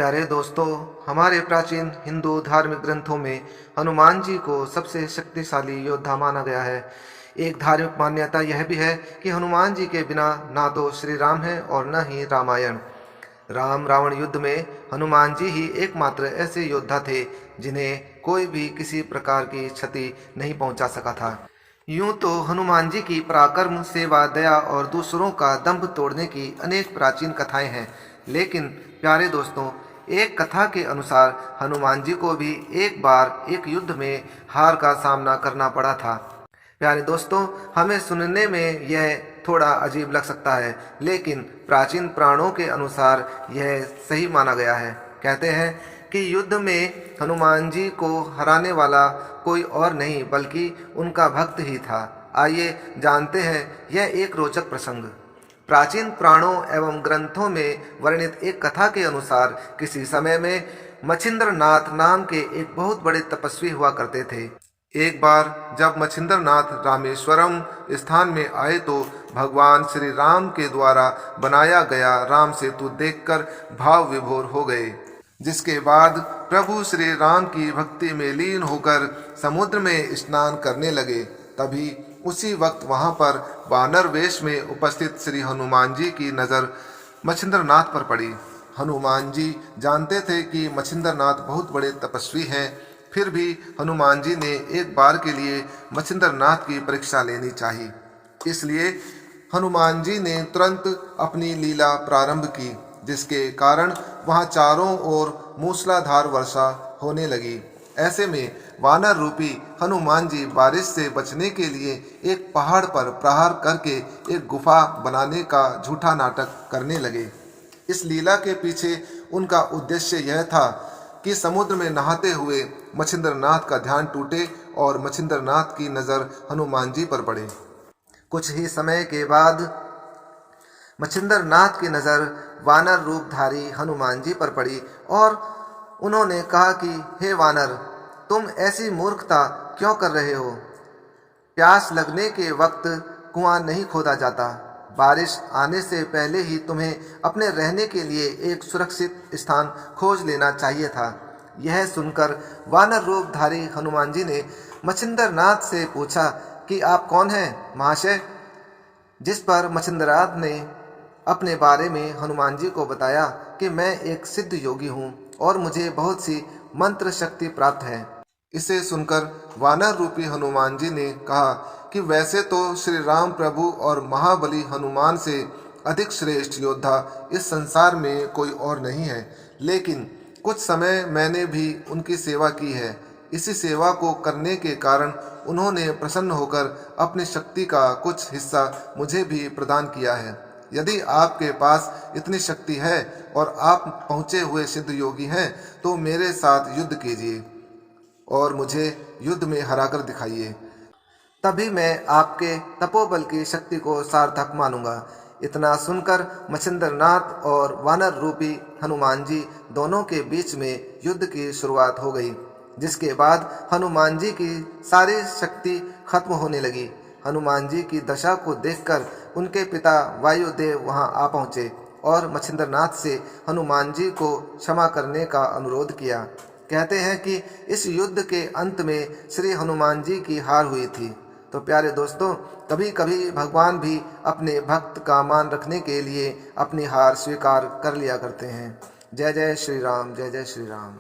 प्यारे दोस्तों, हमारे प्राचीन हिंदू धार्मिक ग्रंथों में हनुमान जी को सबसे शक्तिशाली योद्धा माना गया है। एक धार्मिक मान्यता यह भी है कि हनुमान जी के बिना ना तो श्री राम है और न ही रामायण। राम रावण युद्ध में हनुमान जी ही एकमात्र ऐसे योद्धा थे जिन्हें कोई भी किसी प्रकार की क्षति नहीं पहुंचा सका था। यूं तो हनुमान जी की पराक्रम, सेवा, दया और दूसरों का दंभ तोड़ने की अनेक प्राचीन कथाएं हैं, लेकिन प्यारे दोस्तों, एक कथा के अनुसार हनुमान जी को भी एक बार एक युद्ध में हार का सामना करना पड़ा था। प्यारे दोस्तों, हमें सुनने में यह थोड़ा अजीब लग सकता है, लेकिन प्राचीन पुराणों के अनुसार यह सही माना गया है। कहते हैं कि युद्ध में हनुमान जी को हराने वाला कोई और नहीं बल्कि उनका भक्त ही था। आइए जानते हैं यह एक रोचक प्रसंग। प्राचीन पुराणों एवं ग्रंथों में वर्णित एक कथा के अनुसार किसी समय में मच्छिंद्रनाथ नाम के एक बहुत बड़े तपस्वी हुआ करते थे। एक बार जब मच्छिंद्रनाथ रामेश्वरम स्थान में आए तो भगवान श्री राम के द्वारा बनाया गया राम सेतु देखकर भाव विभोर हो गए, जिसके बाद प्रभु श्री राम की भक्ति में लीन होकर समुद्र में स्नान करने लगे। तभी उसी वक्त वहां पर वानर वेश में उपस्थित श्री हनुमान जी की नज़र मच्छिंद्रनाथ पर पड़ी। हनुमान जी जानते थे कि मच्छिंद्रनाथ बहुत बड़े तपस्वी हैं, फिर भी हनुमान जी ने एक बार के लिए मच्छिंद्रनाथ की परीक्षा लेनी चाहिए। इसलिए हनुमान जी ने तुरंत अपनी लीला प्रारंभ की, जिसके कारण वहां चारों ओर मूसलाधार वर्षा होने लगी। ऐसे में वानर रूपी हनुमान जी बारिश से बचने के लिए एक पहाड़ पर प्रहार करके एक गुफा बनाने का झूठा नाटक करने लगे। इस लीला के पीछे उनका उद्देश्य यह था कि समुद्र में नहाते हुए मच्छिंद्रनाथ का ध्यान टूटे और मच्छिंद्रनाथ की नज़र हनुमान जी पर पड़े। कुछ ही समय के बाद मच्छिंद्रनाथ की नज़र वानर रूपधारी हनुमान जी पर पड़ी और उन्होंने कहा कि हे वानर, तुम ऐसी मूर्खता क्यों कर रहे हो? प्यास लगने के वक्त कुआं नहीं खोदा जाता। बारिश आने से पहले ही तुम्हें अपने रहने के लिए एक सुरक्षित स्थान खोज लेना चाहिए था। यह सुनकर वानर रूपधारी हनुमान जी ने मच्छिंद्रनाथ से पूछा कि आप कौन हैं महाशय? जिस पर मच्छिंद्रनाथ ने अपने बारे में हनुमान जी को बताया कि मैं एक सिद्ध योगी हूँ और मुझे बहुत सी मंत्र शक्ति प्राप्त है। इसे सुनकर वानर रूपी हनुमान जी ने कहा कि वैसे तो श्री राम प्रभु और महाबली हनुमान से अधिक श्रेष्ठ योद्धा इस संसार में कोई और नहीं है, लेकिन कुछ समय मैंने भी उनकी सेवा की है। इसी सेवा को करने के कारण उन्होंने प्रसन्न होकर अपनी शक्ति का कुछ हिस्सा मुझे भी प्रदान किया है। यदि आपके पास इतनी शक्ति है और आप पहुँचे हुए सिद्ध योगी हैं, तो मेरे साथ युद्ध कीजिए और मुझे युद्ध में हराकर दिखाइए। तभी मैं आपके तपोबल की शक्ति को सार्थक मानूंगा। इतना सुनकर मच्छिंद्रनाथ और वानर रूपी हनुमान जी दोनों के बीच में युद्ध की शुरुआत हो गई, जिसके बाद हनुमान जी की सारी शक्ति खत्म होने लगी। हनुमान जी की दशा को देखकर उनके पिता वायुदेव वहां आ पहुंचे और मच्छिंद्रनाथ से हनुमान जी को क्षमा करने का अनुरोध किया। कहते हैं कि इस युद्ध के अंत में श्री हनुमान जी की हार हुई थी। तो प्यारे दोस्तों, कभी कभी भगवान भी अपने भक्त का मान रखने के लिए अपनी हार स्वीकार कर लिया करते हैं। जय जय श्री राम, जय जय श्री राम।